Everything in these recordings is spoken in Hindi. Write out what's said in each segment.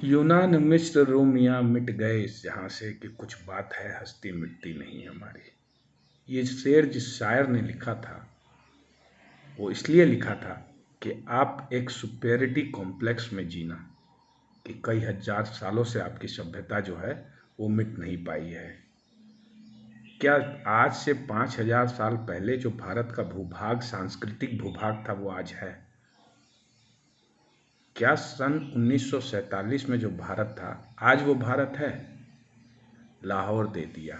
यूनान मिस्र रोमिया मिट गए इस जहां से कि कुछ बात है हस्ती मिटती नहीं हमारी। ये शेर जिस शायर ने लिखा था वो इसलिए लिखा था कि आप एक सुपेरिटी कॉम्प्लेक्स में जीना, कि कई हजार सालों से आपकी सभ्यता जो है वो मिट नहीं पाई है। क्या आज से 5,000 साल पहले जो भारत का भूभाग सांस्कृतिक भूभाग था वो आज है? क्या सन 1947 में जो भारत था आज वो भारत है? लाहौर दे दिया,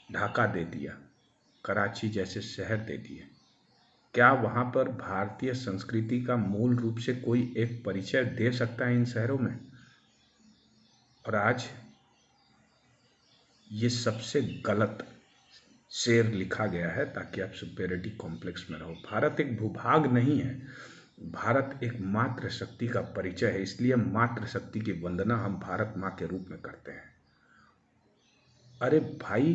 ढाका दे दिया, कराची जैसे शहर दे दिए। क्या वहां पर भारतीय संस्कृति का मूल रूप से कोई एक परिचय दे सकता है इन शहरों में? और आज ये सबसे गलत शेर लिखा गया है ताकि आप सुपेरिटी कॉम्प्लेक्स में रहो। भारत एक भूभाग नहीं है, भारत एक मातृ शक्ति का परिचय है। इसलिए मातृ शक्ति की वंदना हम भारत माँ के रूप में करते हैं। अरे भाई,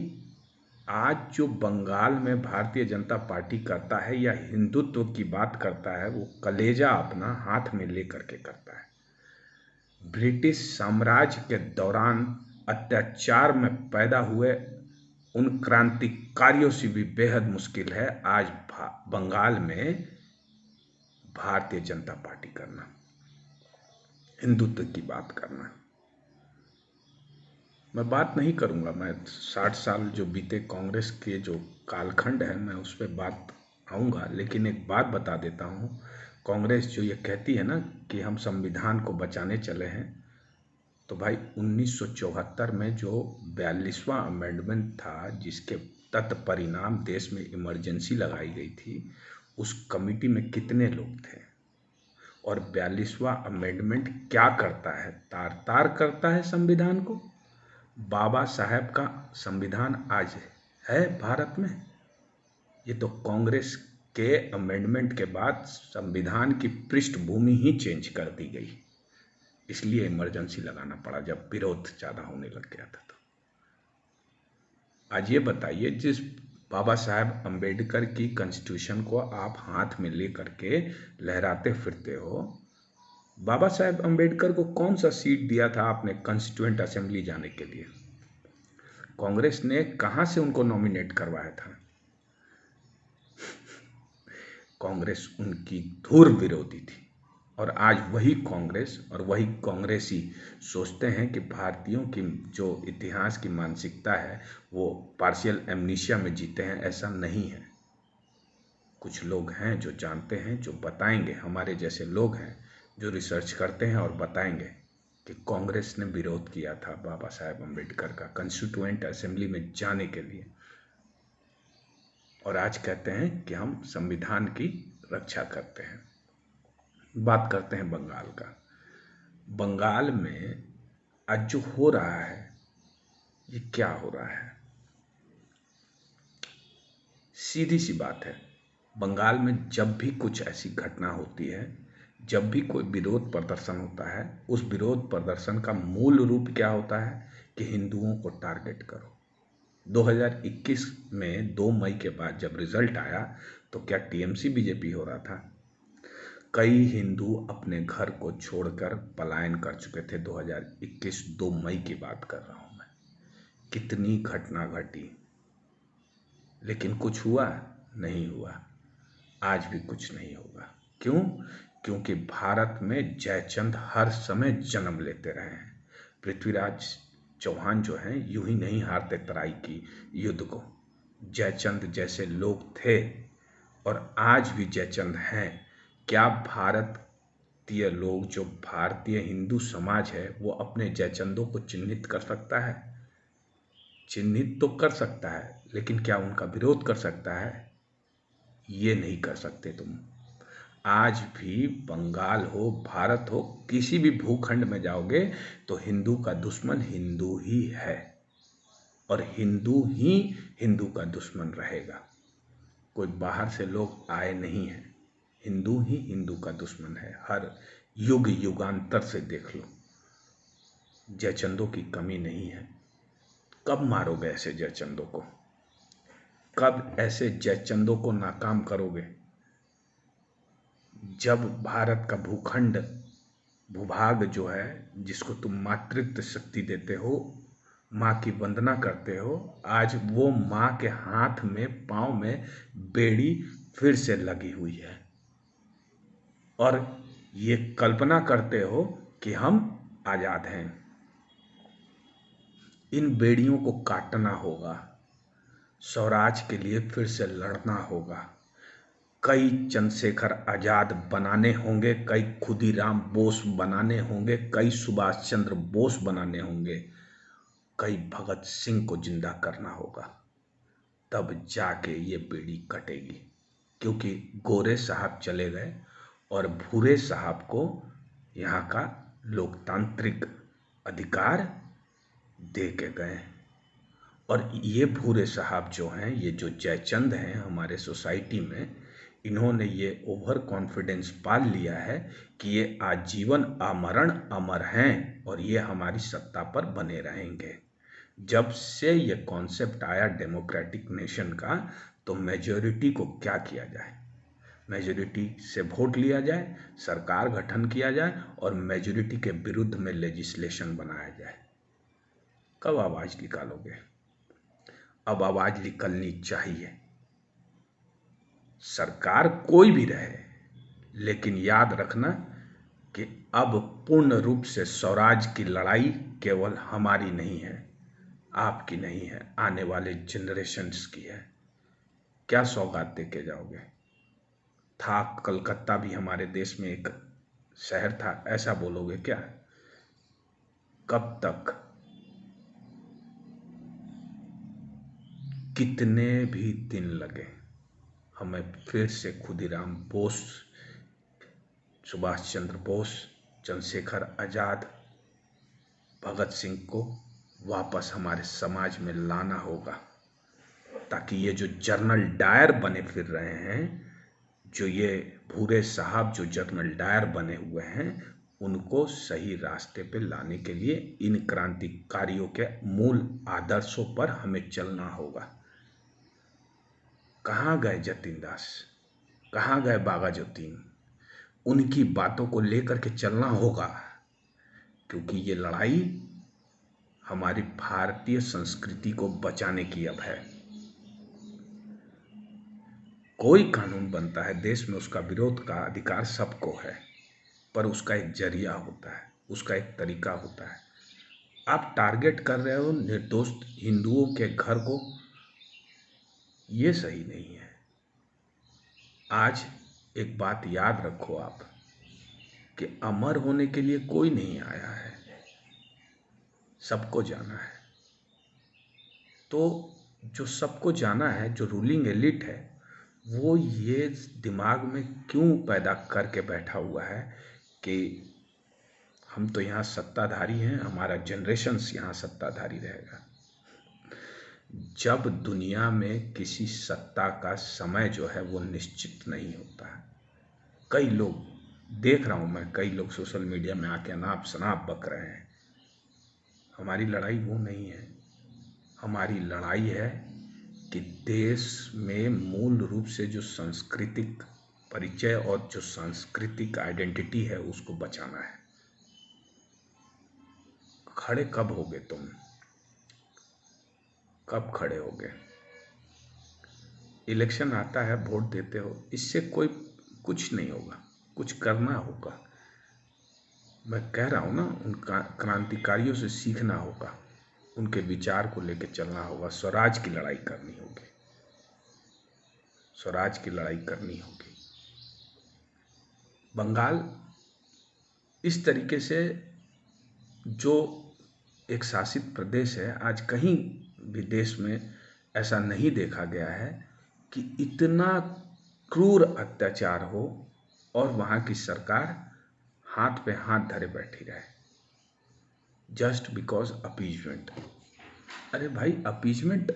आज जो बंगाल में भारतीय जनता पार्टी करता है या हिंदुत्व की बात करता है वो कलेजा अपना हाथ में लेकर के करता है। ब्रिटिश साम्राज्य के दौरान अत्याचार में पैदा हुए उन क्रांतिकारियों से भी बेहद मुश्किल है आज बंगाल में भारतीय जनता पार्टी करना, हिंदुत्व की बात करना। मैं बात नहीं करूंगा, मैं 60 साल जो बीते कांग्रेस के जो कालखंड है मैं उस पर बात आऊँगा, लेकिन एक बात बता देता हूँ। कांग्रेस जो ये कहती है ना कि हम संविधान को बचाने चले हैं, तो भाई 1974 में जो 42वां अमेंडमेंट था जिसके तत्परिणाम देश में इमरजेंसी लगाई गई थी, उस कमिटी में कितने लोग थे? और 42वां अमेंडमेंट क्या करता है? तार तार करता है संविधान को। बाबा साहेब का संविधान आज है भारत में। ये तो कांग्रेस के अमेंडमेंट के बाद संविधान की पृष्ठभूमि ही चेंज कर दी गई, इसलिए इमरजेंसी लगाना पड़ा जब विरोध ज़्यादा होने लग गया था। तो आज ये बताइए, जिस बाबा साहेब अंबेडकर की कॉन्स्टिट्यूशन को आप हाथ में ले करके लहराते फिरते हो, बाबा साहेब अंबेडकर को कौन सा सीट दिया था आपने कॉन्स्टिट्यूएंट असेंबली जाने के लिए? कांग्रेस ने कहां से उनको नॉमिनेट करवाया था? कांग्रेस उनकी धुर विरोधी थी। और आज वही कांग्रेस और वही कांग्रेसी सोचते हैं कि भारतीयों की जो इतिहास की मानसिकता है वो पार्शियल एमनीशिया में जीते हैं। ऐसा नहीं है। कुछ लोग हैं जो जानते हैं, जो बताएंगे। हमारे जैसे लोग हैं जो रिसर्च करते हैं और बताएंगे कि कांग्रेस ने विरोध किया था बाबा साहेब अम्बेडकर का कॉन्स्टिट्यूएंट असेंबली में जाने के लिए, और आज कहते हैं कि हम संविधान की रक्षा करते हैं। बात करते हैं बंगाल का। बंगाल में आज जो हो रहा है ये क्या हो रहा है? सीधी सी बात है, बंगाल में जब भी कुछ ऐसी घटना होती है, जब भी कोई विरोध प्रदर्शन होता है, उस विरोध प्रदर्शन का मूल रूप क्या होता है कि हिंदुओं को टारगेट करो। 2021 में 2 मई के बाद जब रिजल्ट आया तो क्या टीएमसी बीजेपी हो रहा था? कई हिंदू अपने घर को छोड़कर पलायन कर चुके थे। 2021 2 मई की बात कर रहा हूं मैं। कितनी घटना घटी, लेकिन कुछ हुआ नहीं हुआ। आज भी कुछ नहीं होगा। क्यों? क्योंकि भारत में जयचंद हर समय जन्म लेते रहे हैं। पृथ्वीराज चौहान जो हैं यूं ही नहीं हारते तराई की युद्ध को। जयचंद जैसे लोग थे और आज भी जयचंद हैं। क्या भारतीय लोग, जो भारतीय हिंदू समाज है, वो अपने जयचंदों को चिन्हित कर सकता है? चिन्हित तो कर सकता है, लेकिन क्या उनका विरोध कर सकता है? ये नहीं कर सकते तुम। आज भी बंगाल हो, भारत हो, किसी भी भूखंड में जाओगे तो हिंदू का दुश्मन हिंदू ही है और हिंदू ही हिंदू का दुश्मन रहेगा। कोई बाहर से लोग आए नहीं हैं। हिंदू ही हिंदू का दुश्मन है। हर युग युगांतर से देख लो, जयचंदों की कमी नहीं है। कब मारोगे ऐसे जयचंदों को? कब ऐसे जयचंदों को नाकाम करोगे? जब भारत का भूखंड भूभाग जो है, जिसको तुम मातृत्व शक्ति देते हो, माँ की वंदना करते हो, आज वो माँ के हाथ में, पाँव में बेड़ी फिर से लगी हुई है और ये कल्पना करते हो कि हम आज़ाद हैं। इन बेड़ियों को काटना होगा, स्वराज के लिए फिर से लड़ना होगा। कई चंद्रशेखर आज़ाद बनाने होंगे, कई खुदीराम बोस बनाने होंगे, कई सुभाष चंद्र बोस बनाने होंगे, कई भगत सिंह को जिंदा करना होगा, तब जाके ये बेड़ी कटेगी। क्योंकि गोरे साहब चले गए और भूरे साहब को यहाँ का लोकतांत्रिक अधिकार दे के गए। और ये भूरे साहब जो हैं, ये जो जयचंद हैं हमारे सोसाइटी में, इन्होंने ये ओवर कॉन्फिडेंस पाल लिया है कि ये आजीवन आमरण अमर हैं और ये हमारी सत्ता पर बने रहेंगे। जब से ये कॉन्सेप्ट आया डेमोक्रेटिक नेशन का, तो मेजॉरिटी को क्या किया जाए, मेजॉरिटी से वोट लिया जाए, सरकार गठन किया जाए और मेजॉरिटी के विरुद्ध में लेजिस्लेशन बनाया जाए। कब आवाज निकालोगे? अब आवाज निकलनी चाहिए। सरकार कोई भी रहे, लेकिन याद रखना कि अब पूर्ण रूप से स्वराज की लड़ाई केवल हमारी नहीं है, आपकी नहीं है, आने वाले जनरेशन्स की है। क्या सौगात दे के जाओगे? था कलकत्ता भी हमारे देश में एक शहर था, ऐसा बोलोगे क्या? कब तक? कितने भी दिन लगे, हमें फिर से खुदीराम बोस, सुभाष चंद्र बोस, चंद्रशेखर आज़ाद, भगत सिंह को वापस हमारे समाज में लाना होगा, ताकि ये जो जनरल डायर बने फिर रहे हैं, जो ये भूरे साहब जो जनरल डायर बने हुए हैं, उनको सही रास्ते पे लाने के लिए इन क्रांतिकारियों के मूल आदर्शों पर हमें चलना होगा। कहाँ गए जतीन दास, कहाँ गए बागा जतीन? उनकी बातों को लेकर के चलना होगा, क्योंकि ये लड़ाई हमारी भारतीय संस्कृति को बचाने की अब है। कोई कानून बनता है देश में, उसका विरोध का अधिकार सबको है, पर उसका एक जरिया होता है, उसका एक तरीका होता है। आप टारगेट कर रहे हो निर्दोष हिंदुओं के घर को, ये सही नहीं है। आज एक बात याद रखो आप, कि अमर होने के लिए कोई नहीं आया है, सबको जाना है। तो जो सबको जाना है, जो रूलिंग एलिट है, वो ये दिमाग में क्यों पैदा करके बैठा हुआ है कि हम तो यहाँ सत्ताधारी हैं, हमारा जनरेशन्स यहाँ सत्ताधारी रहेगा। जब दुनिया में किसी सत्ता का समय जो है वो निश्चित नहीं होता है, कई लोग देख रहा हूँ मैं, कई लोग सोशल मीडिया में आके अनाप शनाप बक रहे हैं। हमारी लड़ाई वो नहीं है, हमारी लड़ाई है कि देश में मूल रूप से जो सांस्कृतिक परिचय और जो सांस्कृतिक आइडेंटिटी है, उसको बचाना है। खड़े कब होगे तुम? कब खड़े होगे? इलेक्शन आता है, वोट देते हो, इससे कोई कुछ नहीं होगा, कुछ करना होगा। मैं कह रहा हूँ ना, उन क्रांतिकारियों से सीखना होगा, उनके विचार को लेकर चलना होगा। स्वराज की लड़ाई करनी होगी, स्वराज की लड़ाई करनी होगी। बंगाल इस तरीके से जो एक शासित प्रदेश है, आज कहीं भी देश में ऐसा नहीं देखा गया है कि इतना क्रूर अत्याचार हो और वहाँ की सरकार हाथ पे हाथ धरे बैठी रहे, जस्ट बिकॉज अपीजमेंट। अरे भाई, अपीजमेंट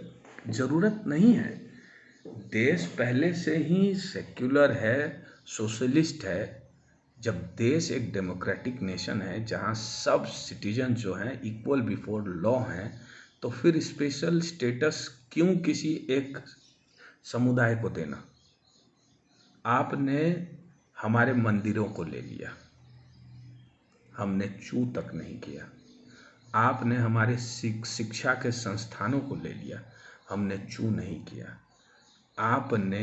ज़रूरत नहीं है। देश पहले से ही सेक्युलर है, सोशलिस्ट है। जब देश एक डेमोक्रेटिक नेशन है, जहाँ सब सिटीजन जो हैं इक्वल बिफोर लॉ हैं, तो फिर स्पेशल स्टेटस क्यों किसी एक समुदाय को देना? आपने हमारे मंदिरों को ले लिया, हमने चू तक नहीं किया। आपने हमारे शिक्षा के संस्थानों को ले लिया, हमने चू नहीं किया। आपने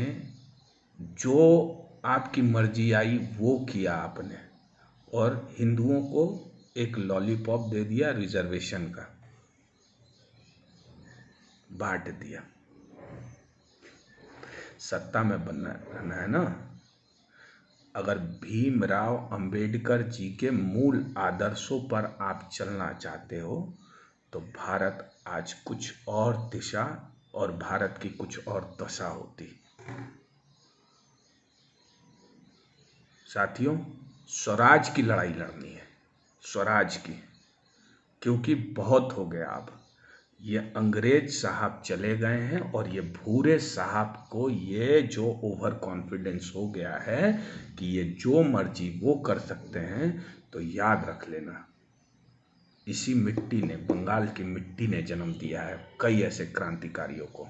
जो आपकी मर्जी आई वो किया आपने, और हिंदुओं को एक लॉलीपॉप दे दिया रिजर्वेशन का, बांट दिया। सत्ता में बनना है ना। अगर भीमराव अंबेडकर जी के मूल आदर्शों पर आप चलना चाहते हो तो भारत आज कुछ और दिशा और भारत की कुछ और दशा होती। साथियों, स्वराज की लड़ाई लड़नी है, स्वराज की, क्योंकि बहुत हो गया। अब ये अंग्रेज साहब चले गए हैं और ये भूरे साहब को ये जो ओवर कॉन्फिडेंस हो गया है कि ये जो मर्जी वो कर सकते हैं, तो याद रख लेना, इसी मिट्टी ने, बंगाल की मिट्टी ने जन्म दिया है कई ऐसे क्रांतिकारियों को।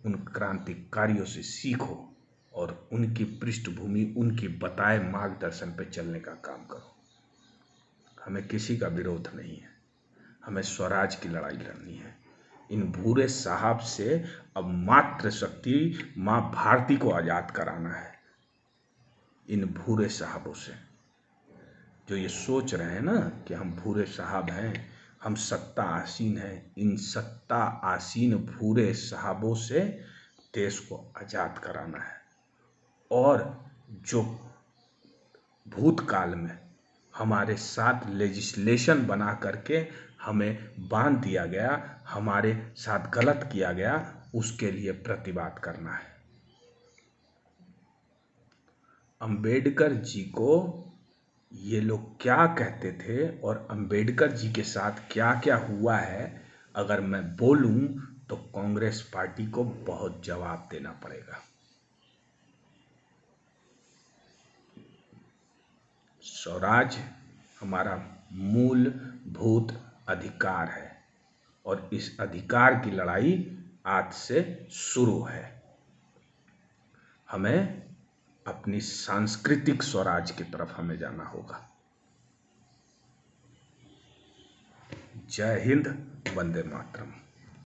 उन क्रांतिकारियों से सीखो और उनकी पृष्ठभूमि, उनकी बताए मार्गदर्शन पे चलने का काम करो। हमें किसी का विरोध नहीं है, हमें स्वराज की लड़ाई लड़नी है। इन भूरे साहब से अब मात्र शक्ति माँ भारती को आजाद कराना है। इन भूरे साहबों से जो ये सोच रहे हैं ना कि हम भूरे साहब हैं, हम सत्ता आसीन हैं, इन सत्ता आसीन भूरे साहबों से देश को आजाद कराना है। और जो भूतकाल में हमारे साथ लेजिस्लेशन बना करके हमें बांध दिया गया, हमारे साथ गलत किया गया, उसके लिए प्रतिवाद करना है। अंबेडकर जी को ये लोग क्या कहते थे और अंबेडकर जी के साथ क्या क्या हुआ है, अगर मैं बोलूं तो कांग्रेस पार्टी को बहुत जवाब देना पड़ेगा। स्वराज हमारा मूलभूत अधिकार है और इस अधिकार की लड़ाई आज से शुरू है। हमें अपनी सांस्कृतिक स्वराज की तरफ हमें जाना होगा। जय हिंद, वंदे मातरम।